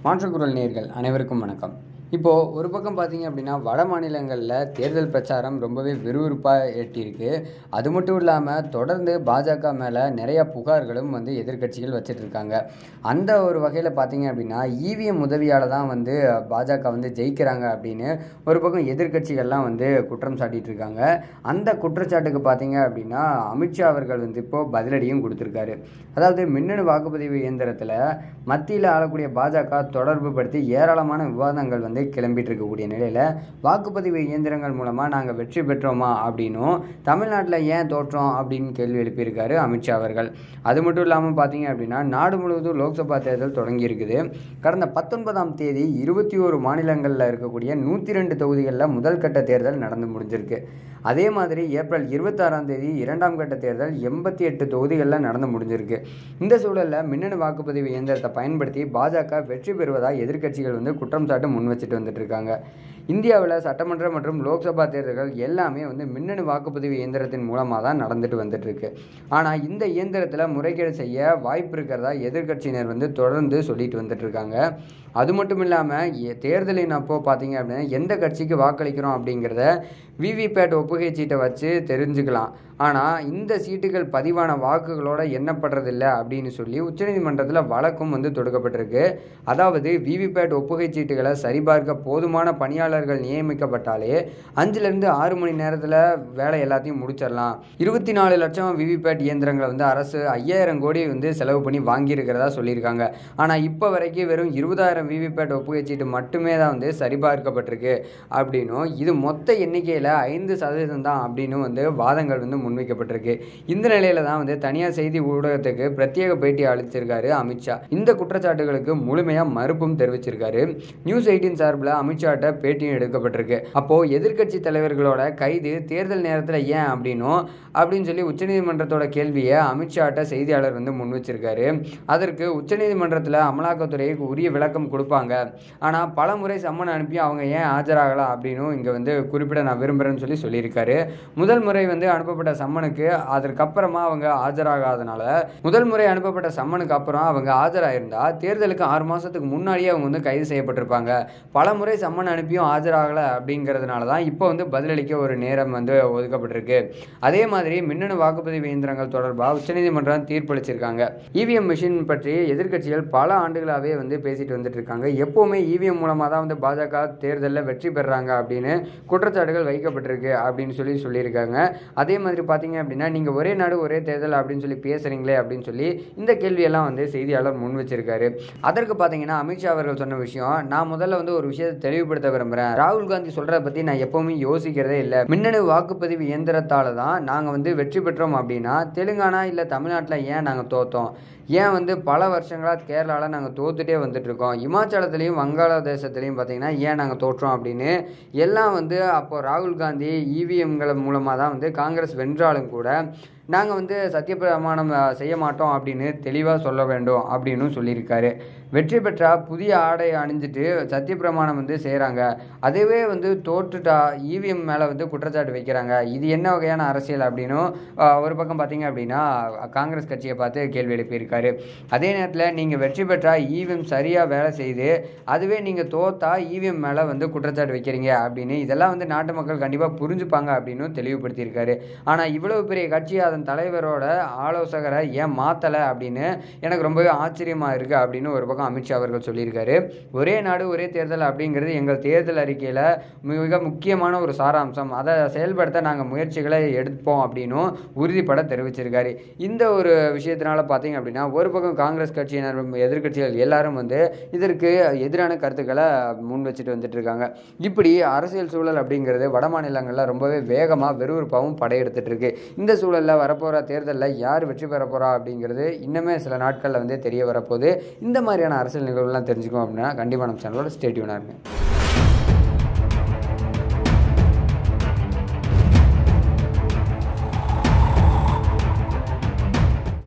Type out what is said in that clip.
மாற்றுக்குரல் நேயர்கள் அனைவருக்கும் வணக்கம். இப்போது ஒரு பக்கம் பார்த்தீங்க அப்படின்னா வட மாநிலங்களில் தேர்தல் பிரச்சாரம் ரொம்பவே விறுவிறுப்பாக எட்டியிருக்கு. அது மட்டும் இல்லாமல் தொடர்ந்து பாஜக மேலே நிறையா புகார்களும் எதிர்க்கட்சிகள் வச்சிட்ருக்காங்க. அந்த ஒரு வகையில் பார்த்தீங்க அப்படின்னா இவிஎம் உதவியால் தான் பாஜக ஜெயிக்கிறாங்க அப்படின்னு ஒரு பக்கம் எதிர்க்கட்சிகள்லாம் குற்றம் சாட்டிகிட்டு இருக்காங்க. அந்த குற்றச்சாட்டுக்கு பார்த்தீங்க அப்படின்னா அமித்ஷா அவர்கள் இப்போது பதிலடியும் கொடுத்துருக்காரு. அதாவது மின்னணு வாக்குப்பதிவு இயந்திரத்தில் மத்தியில் ஆளக்கூடிய பாஜக தொடர்பு படுத்தி ஏராளமான விவாதங்கள் கிளம்பிட்டு இருக்கக்கூடிய நிலையில் வாக்குப்பதிவு இயந்திரங்கள் மூலமாக நாங்கள் வெற்றி பெற்றோமா அப்படின்னும் தமிழ்நாட்டில் ஏன் தோற்றோம் அப்படின்னு கேள்வி எழுப்பியிருக்காரு அமித்ஷா அவர்கள். அது மட்டும் இல்லாமல் பார்த்தீங்க அப்படின்னா நாடு முழுவதும் லோக்சபா தேர்தல் தொடங்கி இருக்குது. கடந்த 19ஆம் தேதி 21 மாநிலங்களில் இருக்கக்கூடிய 102 தொகுதிகளில் முதல் கட்ட தேர்தல் நடந்து முடிஞ்சிருக்கு. அதே மாதிரி ஏப்ரல் 26ஆம் தேதி 2ஆம் கட்ட தேர்தல் 88 தொகுதிகளில் நடந்து முடிஞ்சிருக்கு. இந்த சூழலில் மின்னணு வாக்குப்பதிவு இயந்திரத்தை பயன்படுத்தி பாஜக வெற்றி பெறுவதாக எதிர்க்கட்சிகள் குற்றம் சாட்டு முன் வச்சுட்டு வந்துட்டு இருக்காங்க. இந்தியாவில் சட்டமன்ற மற்றும் லோக்சபா தேர்தல்கள் எல்லாமே மின்னணு வாக்குப்பதிவு இயந்திரத்தின் மூலமாக தான் நடந்துட்டு வந்துட்டு இருக்கு. ஆனால் இந்த இயந்திரத்தில் முறைகேடு செய்ய வாய்ப்பு இருக்கிறதா எதிர்க்கட்சியினர் தொடர்ந்து சொல்லிட்டு வந்துட்டு இருக்காங்க. அது மட்டும் இல்லாமல் தேர்தலின் அப்போ பார்த்தீங்க அப்படின்னா எந்த கட்சிக்கு வாக்களிக்கிறோம் அப்படிங்கிறத விவிபேட் ஒப்புகை சீட்டை வச்சு தெரிஞ்சுக்கலாம். ஆனால் இந்த சீட்டுகள் பதிவான வாக்குகளோடு எண்ணப்படுறதில்லை அப்படின்னு சொல்லி உச்சநீதிமன்றத்தில் வழக்கும் தொடுக்கப்பட்டிருக்கு. அதாவது விவிபேட் ஒப்புகை சீட்டுகளை சரிபார்க்க போதுமான பணியாளர்கள் நியமிக்கப்பட்டாலே 5லேருந்து 6 மணி நேரத்தில் வேலை எல்லாத்தையும் முடிச்சிடலாம். 24 லட்சம் விவிபேட் இயந்திரங்களை அரசு 5000 கோடி செலவு பண்ணி வாங்கியிருக்கிறதா சொல்லியிருக்காங்க. ஆனால் இப்போ வரைக்கும் வெறும் 20,000 விவிபேட் ஒப்புகை சீட்டு மட்டுமே தான் சரிபார்க்கப்பட்டிருக்கு அப்படின்னும் இது மொத்த எண்ணிக்கையில் 5% தான் அப்படின்னு வாதங்கள் முன்வைக்கப்பட்டிருக்கு. இந்த நிலையில தான் தனியார் செய்தி ஊடகத்துக்கு பிரத்யேக பேட்டி அளிச்சிருக்காரு அமித்ஷா. இந்த குற்றச்சாட்டுகளுக்கு முழுமையா மறுப்பும் தெரிவிச்சிருக்காரு. நியூஸ் 18 சார்பில் அமித்ஷாட்ட பேட்டியும் எடுக்கப்பட்டிருக்கு. அப்போ எதிர்க்கட்சி தலைவர்களோட கைது தேர்தல் நேரத்தில் ஏன் அப்படின்னு சொல்லி உச்சநீதிமன்றத்தோட கேள்வியை அமித்ஷாட்ட செய்தியாளர் முன் வச்சிருக்காரு. அதற்கு உச்சநீதிமன்றத்தில் அமலாக்கத்துறை உரிய விளக்கம் கொடுப்பாங்க. ஆனால் பல முறை சம்மன் அனுப்பி அவங்க ஏன் ஆஜராகலாம் அப்படின்னு இங்கே குறிப்பிட நான் விரும்புகிறேன்னு சொல்லியிருக்காரு. முதல் முறை அனுப்பப்பட்ட சம்மனுக்கு அதற்கப்புறமா அவங்க ஆஜராகாதனால முதல் முறை அனுப்பப்பட்ட சம்மனுக்கு அப்புறம் அவங்க ஆஜராயிருந்தா தேர்தலுக்கு 6 மாதத்துக்கு முன்னாடியே அவங்க கைது செய்யப்பட்டிருப்பாங்க. பல முறை சம்மன் அனுப்பியும் ஆஜராகலை அப்படிங்கிறதுனால தான் இப்போ பதிலளிக்க ஒரு நேரம் ஒதுக்கப்பட்டிருக்கு. அதே மாதிரி மின்னணு வாக்குப்பதிவு இயந்திரங்கள் தொடர்பாக உச்சநீதிமன்றம் தீர்ப்பளிச்சிருக்காங்க. இவிஎம் மிஷின் பற்றி எதிர்க்கட்சிகள் பல ஆண்டுகளாகவே பேசிட்டு வந்துட்டு இருக்காங்க. எப்போவுமே இவிஎம் மூலமாக தான் பாஜக தேர்தலில் வெற்றி பெறாங்க அப்படின்னு குற்றச்சாட்டுகள் வைக்கப்பட்டிருக்கு அப்படின்னு சொல்லியிருக்காங்க. அதே மாதிரி பார்த்தீங்க அப்படின்னா நீங்கள் ஒரே நாடு ஒரே தேர்தல் அப்படின்னு சொல்லி பேசுகிறீங்களே அப்படின்னு சொல்லி இந்த கேள்வியெல்லாம் செய்தியாளர் முன் வச்சிருக்காரு. அதற்கு பார்த்தீங்கன்னா அமித்ஷா அவர்கள் சொன்ன விஷயம், நான் முதல்ல ஒரு விஷயத்தை தெளிவுபடுத்த விரும்புகிறேன். ராகுல் காந்தி சொல்கிறத பற்றி நான் எப்போவுமே யோசிக்கிறதே இல்லை. மின்னணு வாக்குப்பதிவு இயந்திரத்தால் தான் நாங்கள் வெற்றி பெற்றோம் அப்படின்னா தெலுங்கானா இல்லை தமிழ்நாட்டில் ஏன் நாங்கள் தோற்றோம், ஏன் பல வருஷங்களாக கேரளாவில் நாங்கள் தோத்துட்டே வந்துட்டுருக்கோம், இமாச்சலத்துலேயும் வங்காளதேசத்துலேயும் பார்த்தீங்கன்னா ஏன் நாங்கள் தோற்றோம் அப்படின்னு எல்லாம் அப்போ ராகுல் காந்தி இவிஎம்கள் மூலமாக தான் காங்கிரஸ் வென்றாலும் கூட நாங்கள் சத்தியப்பிரமாணம் செய்ய மாட்டோம் அப்படின்னு தெளிவாக சொல்ல வேண்டும் அப்படின்னு சொல்லியிருக்காரு. வெற்றி பெற்றா புதிய ஆடை அணிஞ்சிட்டு சத்தியப்பிரமாணம் செய்கிறாங்க. அதுவே தோற்றுட்டா இவிஎம் மேலே குற்றச்சாட்டு வைக்கிறாங்க. இது என்ன வகையான அரசியல் அப்படின்னும் ஒரு பக்கம் பார்த்தீங்க அப்படின்னா காங்கிரஸ் கட்சியை பார்த்து கேள்வி எழுப்பியிருக்காரு. அதே நேரத்தில் நீங்கள் வெற்றி பெற்றா இவிஎம் சரியாக வேலை செய்து அதுவே நீங்கள் தோத்தா இவிஎம் மேலே குற்றச்சாட்டு வைக்கிறீங்க அப்படின்னு இதெல்லாம் நாட்டு மக்கள் கண்டிப்பாக புரிஞ்சுப்பாங்க அப்படின்னு தெளிவுபடுத்தியிருக்காரு. ஆனால் இவ்வளவு பெரிய கட்சி அதன் தலைவரோட ஆலோசகரை ஏன் மாற்றலை அப்படின்னு எனக்கு ரொம்பவே ஆச்சரியமாக இருக்குது அப்படின்னு ஒரு பக்கம் அமித்ஷா அவர்கள் சொல்லியிருக்காரு. ஒரே நாடு ஒரே தேர்தல் அப்படிங்கிறது எங்கள் தேர்தல் அறிக்கையில் மிக முக்கியமான ஒரு சாராம்சம். அதை செயல்படுத்த நாங்கள் முயற்சிகளை எடுப்போம் அப்படின்னும் உறுதிப்பட தெரிவிச்சிருக்காரு. இந்த ஒரு விஷயத்தினால பார்த்தீங்க அப்படின்னா ஒரு பக்கம் காங்கிரஸ் கட்சியினர் எதிர்க்கட்சிகள் எல்லாரும் இதற்கு எதிரான கருத்துக்களை முன் வச்சுட்டு வந்துட்டு இருக்காங்க. இப்படி அரசியல் சூழல் அப்படிங்கிறது வட மாநிலங்களில் ரொம்பவே வேகமாக விறுவிறுப்பாகவும் படையெடுத்துட்டு இருக்கு. இந்த சூழலில் வரப்போகிற தேர்தலில் யார் வெற்றி பெற போகிறா அப்படிங்கிறது இன்னுமே சில நாட்களில் தெரிய வரப்போகுது. இந்த மாதிரியான அரசியல் நிகழ்வுலாம் தெரிஞ்சுக்கணும் அப்படின்னா கண்டிப்பாக நம்ம சேனலோட ஸ்டே டியூனாக இருங்க.